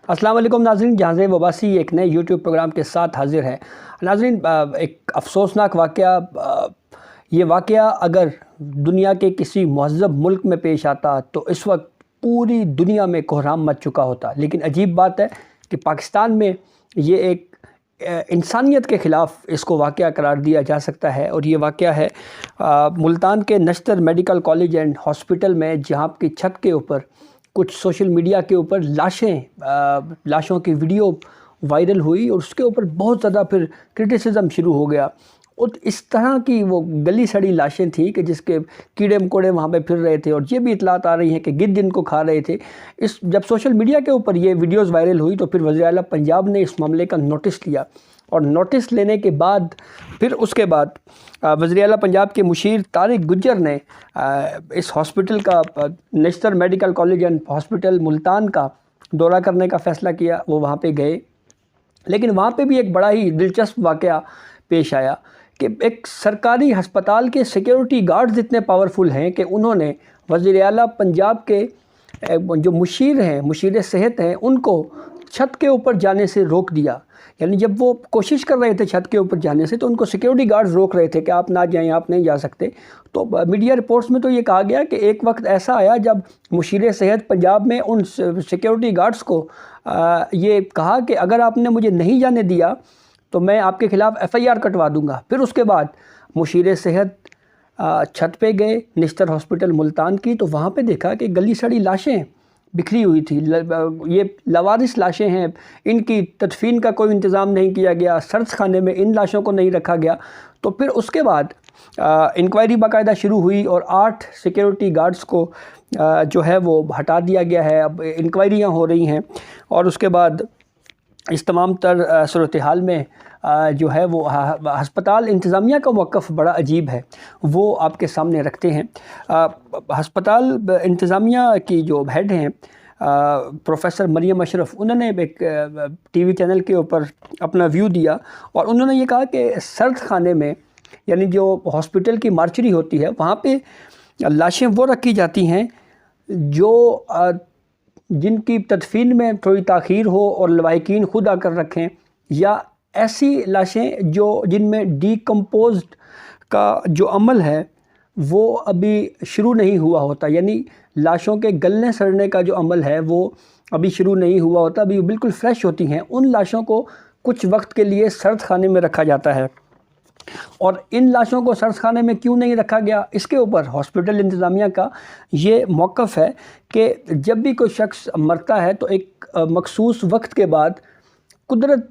السلام علیکم ناظرین، جہاں وباسی ایک نئے یوٹیوب پروگرام کے ساتھ حاضر ہے۔ ناظرین، ایک افسوسناک واقعہ، یہ واقعہ اگر دنیا کے کسی مہذب ملک میں پیش آتا تو اس وقت پوری دنیا میں کوہرام مچ چکا ہوتا، لیکن عجیب بات ہے کہ پاکستان میں یہ ایک انسانیت کے خلاف اس کو واقعہ قرار دیا جا سکتا ہے۔ اور یہ واقعہ ہے ملتان کے نشتر میڈیکل کالج اینڈ ہاسپٹل میں، جہاں کی چھت کے اوپر کچھ سوشل میڈیا کے اوپر لاشوں کی ویڈیو وائرل ہوئی، اور اس کے اوپر بہت زیادہ پھر کرٹیسزم شروع ہو گیا۔ اور اس طرح کی وہ گلی سڑی لاشیں تھیں کہ جس کے کیڑے مکوڑے وہاں پہ پھر رہے تھے، اور یہ بھی اطلاعات آ رہی ہیں کہ گدھ جن کو کھا رہے تھے۔ جب سوشل میڈیا کے اوپر یہ ویڈیوز وائرل ہوئی تو پھر وزیر اعلیٰ پنجاب نے اس معاملے کا نوٹس لیا، اور نوٹس لینے کے بعد پھر اس کے بعد وزیر اعلیٰ پنجاب کے مشیر طارق گجر نے اس ہاسپٹل کا، Nishtar medical college and hospital Multan کا دورہ کرنے کا فیصلہ کیا۔ وہ وہاں پہ گئے، لیکن وہاں پہ بھی ایک بڑا ہی دلچسپ واقعہ پیش آیا کہ ایک سرکاری ہسپتال کے سیکیورٹی گارڈز اتنے پاورفل ہیں کہ انہوں نے وزیر اعلیٰ پنجاب کے جو مشیر ہیں، مشیر صحت ہیں، ان کو چھت کے اوپر جانے سے روک دیا۔ یعنی جب وہ کوشش کر رہے تھے چھت کے اوپر جانے سے تو ان کو سیکیورٹی گارڈز روک رہے تھے کہ آپ نہ جائیں، آپ نہیں جا سکتے۔ تو میڈیا رپورٹس میں تو یہ کہا گیا کہ ایک وقت ایسا آیا جب مشیر صحت پنجاب میں ان سیکیورٹی گارڈز کو یہ کہا کہ اگر آپ نے مجھے نہیں جانے دیا تو میں آپ کے خلاف FIR کٹوا دوں گا۔ پھر اس کے بعد مشیر صحت چھت پہ گئے نشتر ہاسپٹل ملتان کی، تو وہاں پہ دیکھا کہ گلی سڑی لاشیں بکھری ہوئی تھی۔ یہ لاوارث لاشیں ہیں، ان کی تدفین کا کوئی انتظام نہیں کیا گیا، سرد خانے میں ان لاشوں کو نہیں رکھا گیا۔ تو پھر اس کے بعد انکوائری باقاعدہ شروع ہوئی، اور 8 سیکیورٹی گارڈز کو جو ہے وہ ہٹا دیا گیا ہے۔ اب انکوائریاں ہو رہی ہیں، اور اس کے بعد اس تمام تر صورتحال میں جو ہے وہ ہسپتال انتظامیہ کا موقف بڑا عجیب ہے، وہ آپ کے سامنے رکھتے ہیں۔ ہسپتال انتظامیہ کی جو ہیڈ ہیں پروفیسر مریم اشرف، انہوں نے ایک ٹی وی چینل کے اوپر اپنا ویو دیا، اور انہوں نے یہ کہا کہ سرد خانے میں، یعنی جو ہاسپٹل کی مارچری ہوتی ہے، وہاں پہ لاشیں وہ رکھی جاتی ہیں جن کی تدفین میں تھوڑی تاخیر ہو اور لواحقین خود آ کر رکھیں، یا ایسی لاشیں جن میں ڈی کمپوزڈ کا جو عمل ہے وہ ابھی شروع نہیں ہوا ہوتا، یعنی لاشوں کے گلنے سڑنے کا جو عمل ہے وہ ابھی شروع نہیں ہوا ہوتا، ابھی بالکل فریش ہوتی ہیں۔ ان لاشوں کو کچھ وقت کے لیے سرد خانے میں رکھا جاتا ہے، اور ان لاشوں کو سرد خانے میں کیوں نہیں رکھا گیا، اس کے اوپر ہاسپٹل انتظامیہ کا یہ موقف ہے کہ جب بھی کوئی شخص مرتا ہے تو ایک مخصوص وقت کے بعد قدرت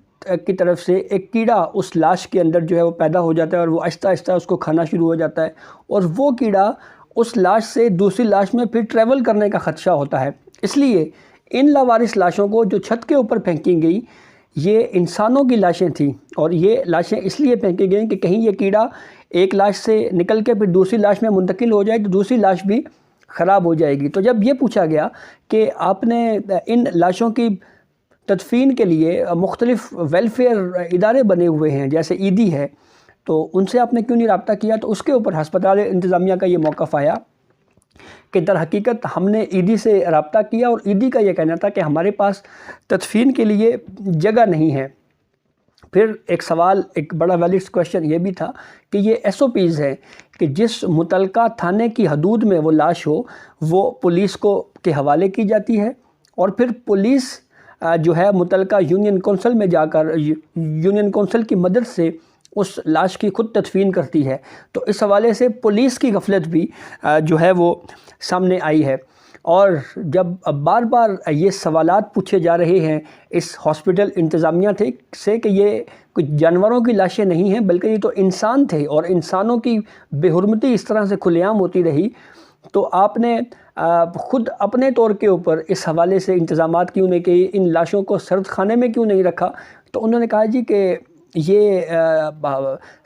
کی طرف سے ایک کیڑا اس لاش کے اندر جو ہے وہ پیدا ہو جاتا ہے، اور وہ آہستہ آہستہ اس کو کھانا شروع ہو جاتا ہے، اور وہ کیڑا اس لاش سے دوسری لاش میں پھر ٹریول کرنے کا خدشہ ہوتا ہے۔ اس لیے ان لاوارث لاشوں کو جو چھت کے اوپر پھینکی گئی، یہ انسانوں کی لاشیں تھیں، اور یہ لاشیں اس لیے پھینکی گئیں کہ کہیں یہ کیڑا ایک لاش سے نکل کے پھر دوسری لاش میں منتقل ہو جائے تو دوسری لاش بھی خراب ہو جائے گی۔ تو جب یہ پوچھا گیا کہ آپ نے ان لاشوں کی تدفین کے لیے مختلف ویلفیئر ادارے بنے ہوئے ہیں، جیسے ایدی ہے، تو ان سے آپ نے کیوں نہیں رابطہ کیا، تو اس کے اوپر ہسپتال انتظامیہ کا یہ موقف آیا کہ در حقیقت ہم نے ایدی سے رابطہ کیا، اور ایدی کا یہ کہنا تھا کہ ہمارے پاس تدفین کے لیے جگہ نہیں ہے۔ پھر ایک سوال، ایک بڑا ویلڈ کویشچن یہ بھی تھا کہ یہ SOPs ہے کہ جس متعلقہ تھانے کی حدود میں وہ لاش ہو وہ پولیس کے حوالے کی جاتی ہے، اور پھر پولیس جو ہے متعلقہ یونین کونسل میں جا کر یونین کونسل کی مدد سے اس لاش کی خود تدفین کرتی ہے۔ تو اس حوالے سے پولیس کی غفلت بھی جو ہے وہ سامنے آئی ہے، اور جب بار بار یہ سوالات پوچھے جا رہے ہیں اس ہاسپٹل انتظامیہ سے کہ یہ کچھ جانوروں کی لاشیں نہیں ہیں بلکہ یہ تو انسان تھے، اور انسانوں کی بے حرمتی اس طرح سے کھلے عام ہوتی رہی، تو آپ نے خود اپنے طور کے اوپر اس حوالے سے انتظامات کیوں نہیں کیے، ان لاشوں کو سرد خانے میں کیوں نہیں رکھا؟ تو انہوں نے کہا جی کہ یہ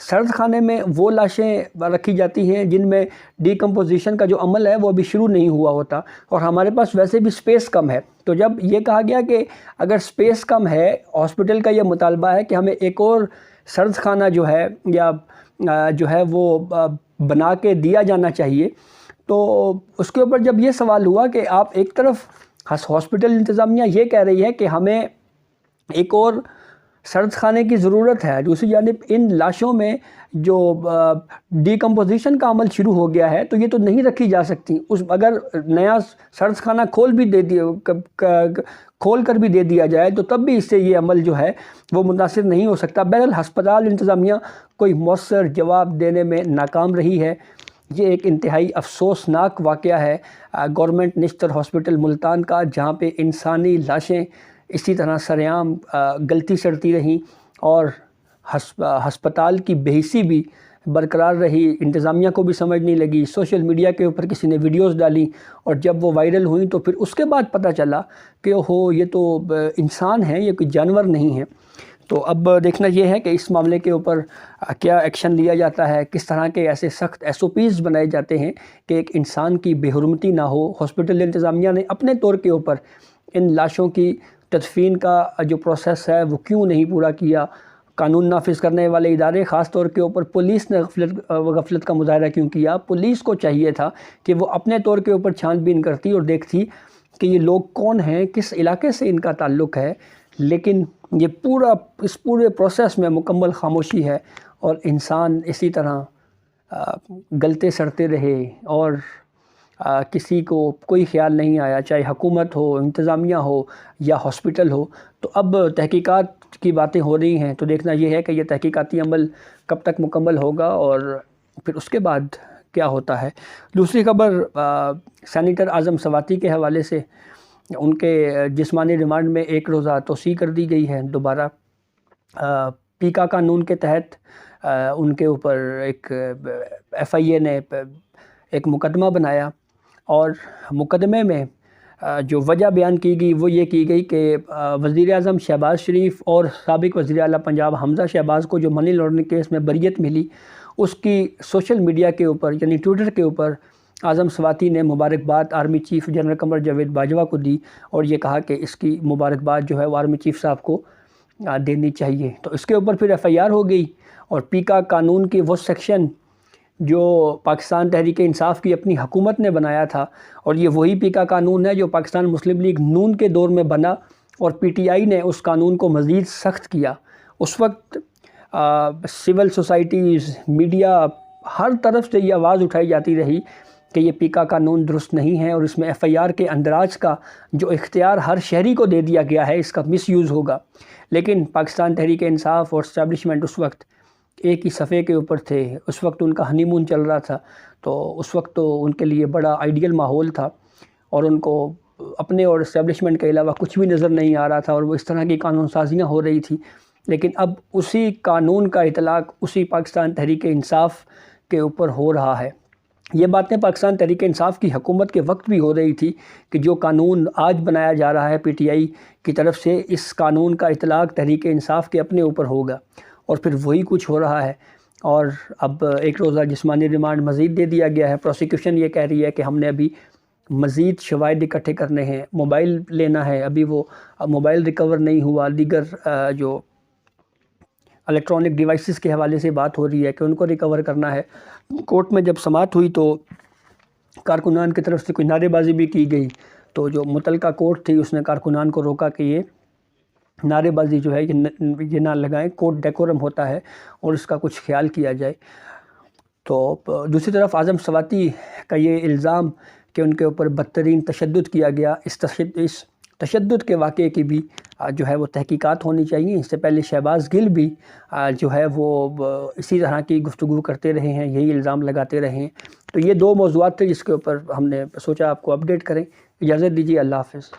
سرد خانے میں وہ لاشیں رکھی جاتی ہیں جن میں ڈی کمپوزیشن کا جو عمل ہے وہ ابھی شروع نہیں ہوا ہوتا، اور ہمارے پاس ویسے بھی سپیس کم ہے۔ تو جب یہ کہا گیا کہ اگر سپیس کم ہے، ہاسپٹل کا یہ مطالبہ ہے کہ ہمیں ایک اور سرد خانہ جو ہے یا جو ہے وہ بنا کے دیا جانا چاہیے، تو اس کے اوپر جب یہ سوال ہوا کہ آپ ایک طرف ہاسپٹل انتظامیہ یہ کہہ رہی ہے کہ ہمیں ایک اور سرد خانے کی ضرورت ہے. دوسری جانب ان لاشوں میں جو ڈیکمپوزیشن کا عمل شروع ہو گیا ہے تو یہ تو نہیں رکھی جا سکتی. اگر نیا سرد خانہ کھول کر بھی دے دیا جائے تو تب بھی اس سے یہ عمل جو ہے وہ متاثر نہیں ہو سکتا. بہرحال ہسپتال انتظامیہ کوئی مؤثر جواب دینے میں ناکام رہی ہے. یہ ایک انتہائی افسوسناک واقعہ ہے گورنمنٹ نشتر ہاسپٹل ملتان کا، جہاں پہ انسانی لاشیں اسی طرح سرعام گلتی سڑتی رہیں اور ہسپتال کی بے حیثی بھی برقرار رہی. انتظامیہ کو بھی سمجھ نہیں لگی. سوشل میڈیا کے اوپر کسی نے ویڈیوز ڈالی اور جب وہ وائرل ہوئیں تو پھر اس کے بعد پتہ چلا کہ یہ تو انسان ہیں، یہ کوئی جانور نہیں ہیں. تو اب دیکھنا یہ ہے کہ اس معاملے کے اوپر کیا ایکشن لیا جاتا ہے، کس طرح کے ایسے سخت SOPs بنائے جاتے ہیں کہ ایک انسان کی بے حرمتی نہ ہو. ہاسپٹل انتظامیہ نے اپنے طور کے اوپر ان لاشوں کی تدفین کا جو پروسیس ہے وہ کیوں نہیں پورا کیا؟ قانون نافذ کرنے والے ادارے، خاص طور کے اوپر پولیس نے غفلت کا مظاہرہ کیوں کیا؟ پولیس کو چاہیے تھا کہ وہ اپنے طور کے اوپر چھان بین کرتی اور دیکھتی کہ یہ لوگ کون ہیں، کس علاقے سے ان کا تعلق ہے. لیکن یہ اس پورے پروسیس میں مکمل خاموشی ہے اور انسان اسی طرح گلتے سڑتے رہے اور کسی کو کوئی خیال نہیں آیا، چاہے حکومت ہو، انتظامیہ ہو یا ہاسپٹل ہو. تو اب تحقیقات کی باتیں ہو رہی ہیں تو دیکھنا یہ ہے کہ یہ تحقیقاتی عمل کب تک مکمل ہوگا اور پھر اس کے بعد کیا ہوتا ہے. دوسری خبر سینیٹر اعظم سواتی کے حوالے سے، ان کے جسمانی ریمانڈ میں 1 روزہ توسیع کر دی گئی ہے دوبارہ. پیکا قانون کے تحت ان کے اوپر ایک FIA نے ایک مقدمہ بنایا اور مقدمے میں جو وجہ بیان کی گئی وہ یہ کی گئی کہ وزیر اعظم شہباز شریف اور سابق وزیر اعلیٰ پنجاب حمزہ شہباز کو جو منی لانڈرنگ کیس میں بریت ملی، اس کی سوشل میڈیا کے اوپر یعنی ٹویٹر کے اوپر اعظم سواتی نے مبارکباد army chief general Qamar Javed Bajwa کو دی اور یہ کہا کہ اس کی مبارکباد جو ہے وہ آرمی چیف صاحب کو دینی چاہیے. تو اس کے اوپر پھر FIR ہو گئی اور پیکا قانون کی وہ سیکشن جو پاکستان تحریک انصاف کی اپنی حکومت نے بنایا تھا، اور یہ وہی پیکا قانون ہے جو پاکستان مسلم لیگ نون کے دور میں بنا اور PTI نے اس قانون کو مزید سخت کیا. اس وقت سول سوسائٹیز، میڈیا، ہر طرف سے یہ آواز اٹھائی جاتی رہی کہ یہ پیکا قانون درست نہیں ہے اور اس میں FIR کے اندراج کا جو اختیار ہر شہری کو دے دیا گیا ہے اس کا مس یوز ہوگا. لیکن پاکستان تحریک انصاف اور اسٹیبلشمنٹ اس وقت ایک ہی صفحے کے اوپر تھے. اس وقت ان کا ہنی مون چل رہا تھا، تو اس وقت تو ان کے لیے بڑا آئیڈیل ماحول تھا اور ان کو اپنے اور اسٹیبلشمنٹ کے علاوہ کچھ بھی نظر نہیں آ رہا تھا اور وہ اس طرح کی قانون سازیاں ہو رہی تھی. لیکن اب اسی قانون کا اطلاق اسی پاکستان تحریک انصاف کے اوپر ہو رہا ہے. یہ باتیں پاکستان تحریک انصاف کی حکومت کے وقت بھی ہو رہی تھی کہ جو قانون آج بنایا جا رہا ہے PTI کی طرف سے، اس قانون کا اطلاق تحریک انصاف کے اپنے اوپر ہوگا اور پھر وہی کچھ ہو رہا ہے. اور اب 1 روزہ جسمانی ریمانڈ مزید دے دیا گیا ہے. پروسیکیوشن یہ کہہ رہی ہے کہ ہم نے ابھی مزید شواہد اکٹھے کرنے ہیں، موبائل لینا ہے. ابھی وہ موبائل ریکور نہیں ہوا، دیگر جو الیکٹرانک ڈیوائسز کے حوالے سے بات ہو رہی ہے کہ ان کو ریکور کرنا ہے. کورٹ میں جب سماعت ہوئی تو کارکنان کی طرف سے کوئی نعرے بازی بھی کی گئی، تو جو متعلقہ کورٹ تھی اس نے کارکنان کو روکا کہ یہ نعرے بازی جو ہے یہ نہ لگائیں، کورٹ ڈیکورم ہوتا ہے اور اس کا کچھ خیال کیا جائے. تو دوسری طرف اعظم سواتی کا یہ الزام کہ ان کے اوپر بدترین تشدد کیا گیا، اس تشدد کے واقعے کی بھی جو ہے وہ تحقیقات ہونی چاہیے. اس سے پہلے شہباز گل بھی جو ہے وہ اسی طرح کی گفتگو کرتے رہے ہیں، یہی الزام لگاتے رہے ہیں. تو یہ 2 موضوعات تھے جس کے اوپر ہم نے سوچا آپ کو اپڈیٹ کریں. اجازت دیجیے، اللہ حافظ.